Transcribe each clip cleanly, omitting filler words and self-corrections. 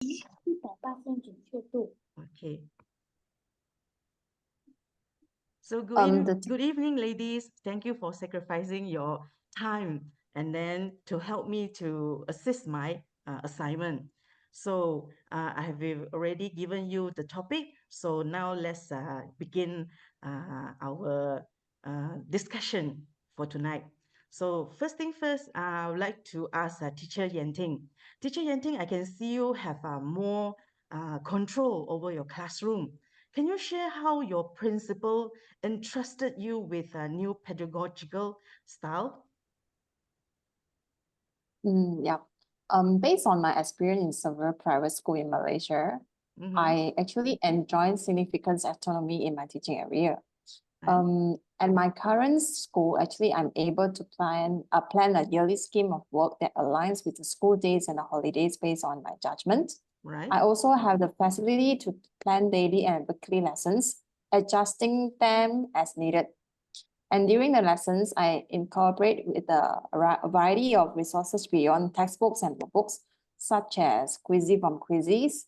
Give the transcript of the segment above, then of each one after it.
100%准确度。 Okay. So The good evening, ladies. Thank you for sacrificing your time and then to help me to assist my assignment. So I have already given you the topic. So now let's begin our discussion for tonight. So first thing first, I would like to ask Teacher Yanting. Teacher Yanting, I can see you have more control over your classroom. Can you share how your principal entrusted you with a new pedagogical style? Yeah. Based on my experience in several private school in Malaysia, I actually enjoy significant autonomy in my teaching area. At my current school, actually, I'm able to plan a yearly scheme of work that aligns with the school days and the holidays based on my judgment. Right. I also have the facility to plan daily and weekly lessons, adjusting them as needed. And during the lessons, I incorporate with a variety of resources beyond textbooks and books, such as quizzes from quizzes,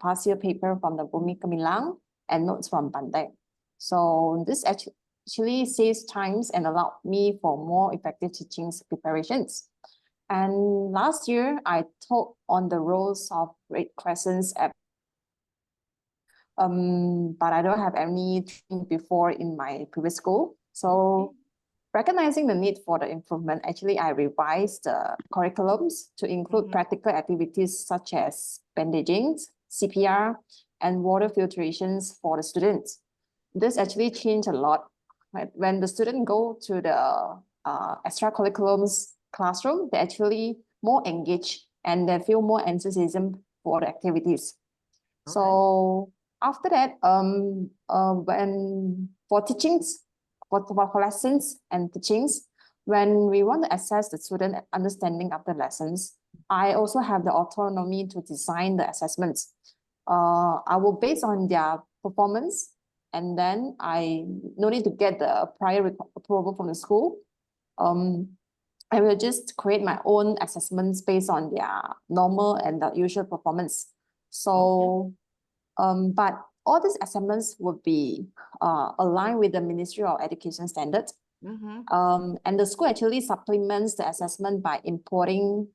past year paper from the Bumi Gemilang, and notes from Pandai. So this actually saves times and allowed me for more effective teaching preparations. And last year, I taught on the roles of Red Crescents at but I don't have any training before in my previous school. So recognizing the need for the improvement, actually, I revised the curriculums to include practical activities such as bandaging, CPR, and water filtrations for the students. This actually changed a lot. Right? When the student go to the extracurriculums classroom, they're actually more engaged and they feel more enthusiasm for the activities. So after that, when for teachings, for lessons and teachings, when we want to assess the student understanding of the lessons, I also have the autonomy to design the assessments. I will base on their performance, and then I no need to get the prior approval from the school. I will just create my own assessments based on their normal and the usual performance. So, but all these assessments would be aligned with the Ministry of Education standards. And the school actually supplements the assessment by importing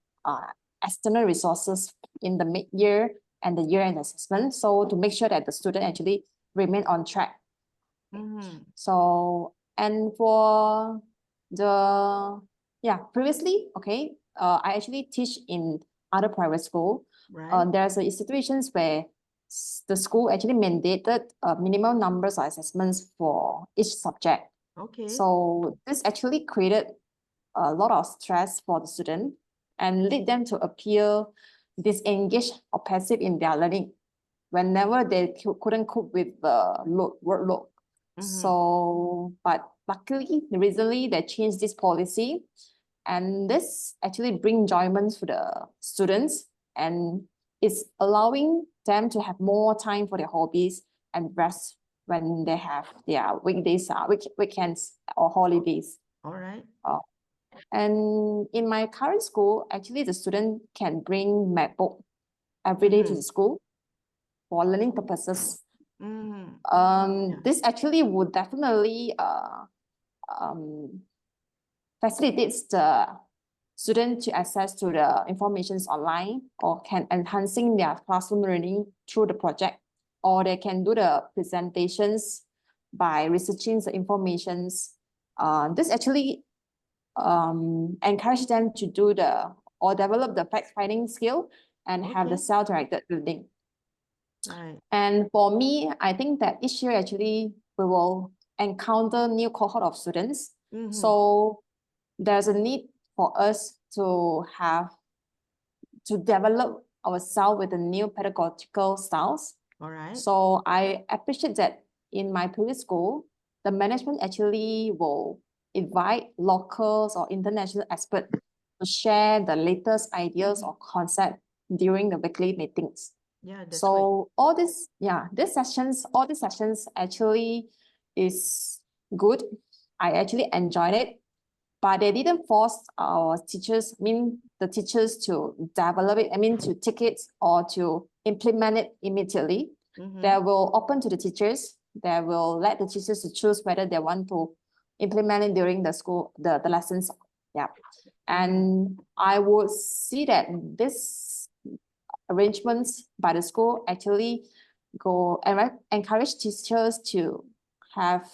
external resources in the mid-year and the year-end assessment. So to make sure that the student actually remain on track. So, and for the, previously, okay, I actually teach in other private school. There's situations where the school actually mandated minimum numbers of assessments for each subject. So this actually created a lot of stress for the student and lead them to appear disengaged or passive in their learning whenever they couldn't cope with the workload. So, but luckily, recently they changed this policy, and this actually brings enjoyment to the students, and it's allowing them to have more time for their hobbies and rest when they have their weekdays, weekends or holidays. All right. And in my current school, actually the student can bring MacBook every day to the school for learning purposes. This actually would definitely facilitates the student to access to the informations online, or can enhancing their classroom learning through the project, or they can do the presentations by researching the informations. This actually encourage them to do or develop the fact-finding skill and have the self-directed learning. And for me, I think that each year actually we will encounter new cohort of students. So there's a need for us to develop ourselves with the new pedagogical styles. So I appreciate that in my previous school, the management actually will invite locals or international experts to share the latest ideas or concept during the weekly meetings. So all this, these sessions actually is the teachers the teachers to develop it, I mean, to take it or to implement it immediately. They will open to the teachers. They will let the teachers to choose whether they want to implement it during the school, the lessons. Yeah. And I would see that this arrangements by the school actually go and encourage teachers to have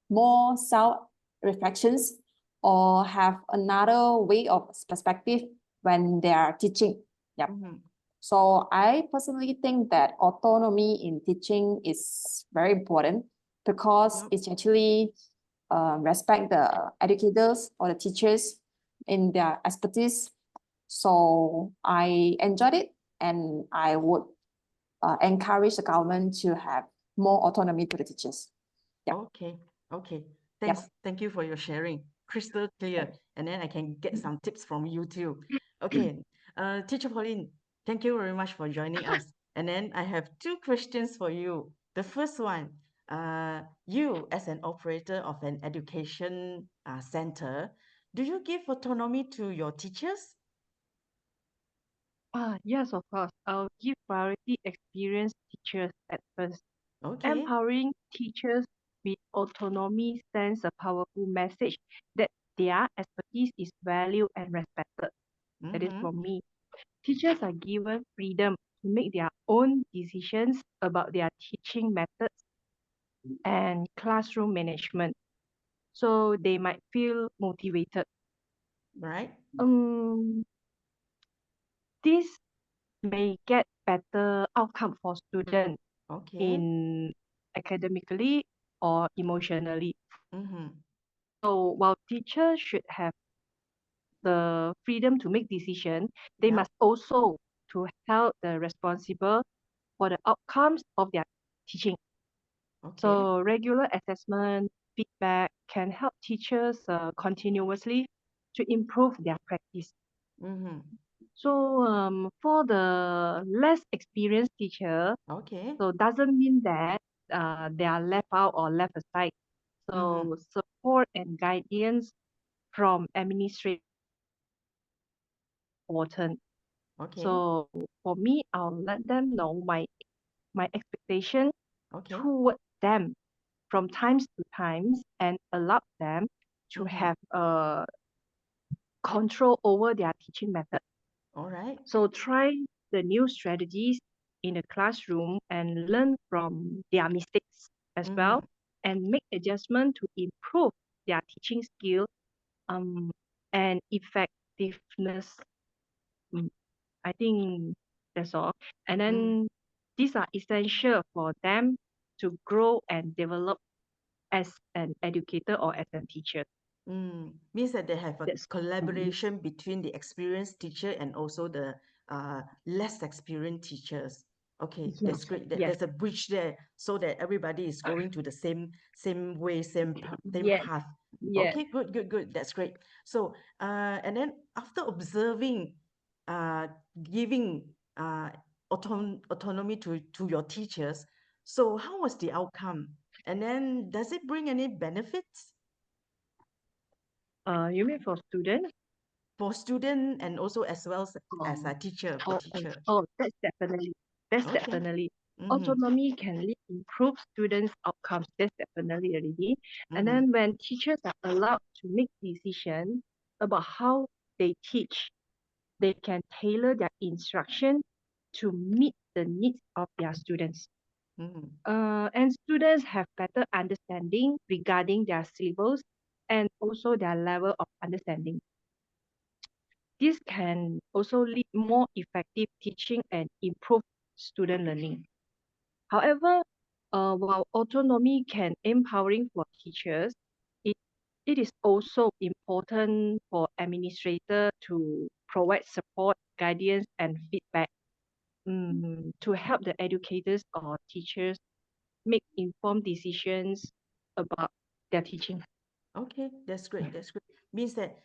more self-reflections or have another way of perspective when they are teaching. Yep. So I personally think that autonomy in teaching is very important because it's actually respect the educators or the teachers in their expertise. So I enjoyed it, and I would encourage the government to have more autonomy to the teachers. Yep. Okay. Thanks. Thank you for your sharing. Crystal clear. And then I can get some tips from you too. Okay. Teacher Pauline, thank you very much for joining us. And then I have two questions for you. The first one, you as an operator of an education center, do you give autonomy to your teachers? Yes, of course. I'll give priority experienced teachers at first. Okay. Empowering teachers with autonomy sends a powerful message that their expertise is valued and respected. That is for me. Teachers are given freedom to make their own decisions about their teaching methods and classroom management. So they might feel motivated. Right. This may get better outcome for students Okay. in academically or emotionally. Mm-hmm. So while teachers should have the freedom to make decisions, they must also to help the responsible for the outcomes of their teaching. Okay. So regular assessment, feedback can help teachers continuously to improve their practice. Mm-hmm. So for the less experienced teacher, Okay. so doesn't mean that they are left out or left aside. So support and guidance from administration important. Okay. So for me, I'll let them know my expectation Okay. towards them from times to times and allow them to have control over their teaching method. All right. So try the new strategies in the classroom and learn from their mistakes as well, and make adjustment to improve their teaching skill and effectiveness. I think that's all. And then these are essential for them to grow and develop as an educator or as a teacher. Means that they have a That's collaboration between the experienced teacher and also the less experienced teachers. Okay, that's yes, great. yes, There's a bridge there so that everybody is going to the same way, same yes, path. yes. Okay, good. That's great. So, and then after observing, uh, giving autonomy to your teachers, so how was the outcome? And then does it bring any benefits? You mean for students? For student and also as well as a Um, teacher, for oh, teacher. that's definitely. That's Okay. definitely. Mm-hmm. Autonomy can improve students' outcomes. That's definitely already. And then when teachers are allowed to make decisions about how they teach, they can tailor their instruction to meet the needs of their students. And students have better understanding regarding their syllabus and also their level of understanding. This can also lead more effective teaching and improve student learning. However, while autonomy can empowering for teachers, it, it is also important for administrator to provide support, guidance, and feedback to help the educators or teachers make informed decisions about their teaching. Okay, that's great. That's great. Means that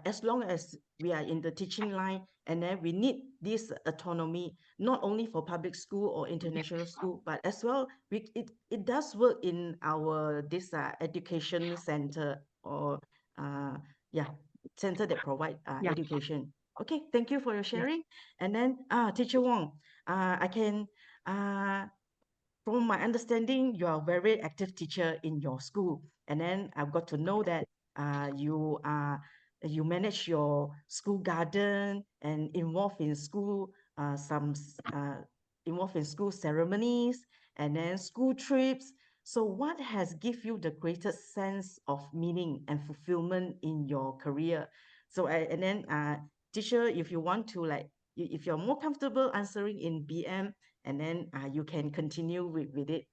as long as we are in the teaching line, and then we need this autonomy, not only for public school or international school, but as well, it does work in our this education center or uh, yeah, center that provide Yeah. education. Okay, thank you for your sharing. And then, Teacher Wong, I can, from my understanding, you are a very active teacher in your school. And then I've got to know that you manage your school garden and involved in school involved in school ceremonies and then school trips. So what has give you the greatest sense of meaning and fulfillment in your career? So and then teacher, if you want to like if you're more comfortable answering in BM, and then you can continue with it.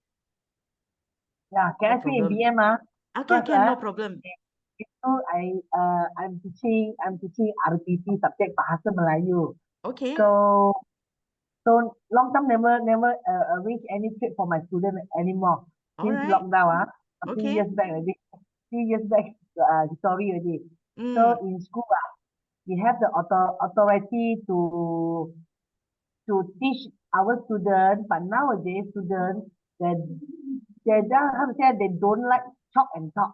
Yeah, can No I speak in problem. BM? Okay, First, can, no problem. so I'm teaching RPT subject Bahasa Melayu. Okay, So long time never arrange any trip for my student anymore all since right. lockdown. A few Okay. years back already. Few years back, sorry already. So Mm, in school, we have the authority to teach our students, but nowadays students they don't how to say they don't like chalk and talk.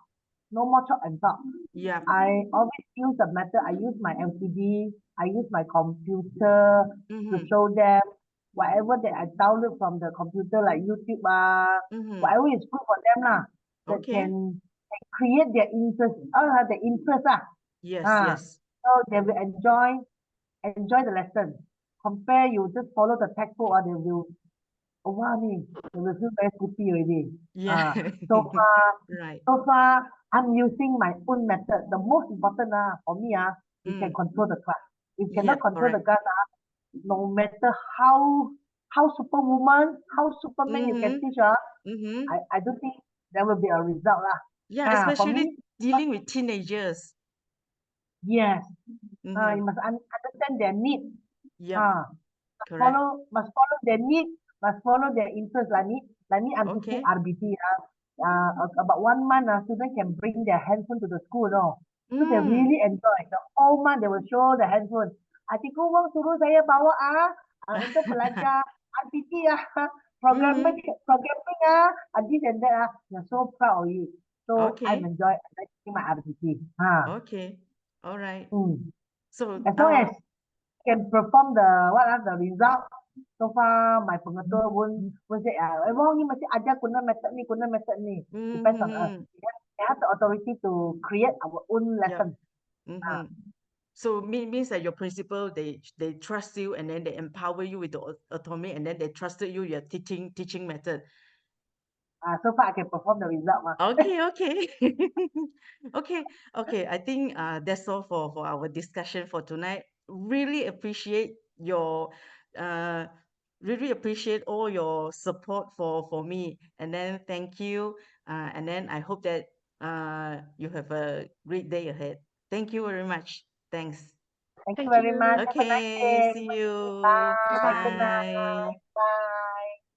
No more chalk and talk. yeah. I always use the method. I use my LCD. I use my computer to Mm-hmm. show them whatever that I download from the computer, like YouTube, Mm-hmm. whatever is good for them lah. That Okay. can create their interest, the interest Yes, ah. yes. So they will enjoy the lesson. Compare you just follow the textbook, or they will they will feel very sleepy already. Yeah. So far, Right. I'm using my own method. The most important for me, you can Mm. control the class. If you Yeah, cannot control the correct. class, no matter how superwoman, how superman you can Mm-hmm. teach, Mm-hmm. I don't think there will be a result Yeah, For especially me, dealing with teenagers. yes, Mm-hmm. you must understand their needs. Yep, Ah, correct. must follow their need, must follow their interest. Like me, I'm teaching Okay. RBT. About 1 month, students can bring their handphone to the school, no? So they Mm. really enjoy. The whole month they will show the handphone. Cikgu Wong suruh saya bawa untuk belajar RBT Mm-hmm. programming this and that They're so proud of it. So I'm Okay. teaching my RBT. Okay. All right. Mm. So, As long as can perform the result. So far, my pengetua won't say, Wong ni mesti ajar guna method ni. Depends on us. mm-hmm. We have the authority to create our own Yep. lesson. Mm-hmm. So means that your principal they trust you and then they empower you with the autonomy and then they trusted you your teaching method. So far, I can perform the result. Okay, okay. Okay, okay. I think that's all for our discussion for tonight. Really appreciate your uh really appreciate all your support for me. And then thank you. And then I hope that you have a great day ahead. Thank you very much. Thanks. Thank you Thank very you. much. Have a nice Okay, day. see you. Bye. Good Bye. night. Bye.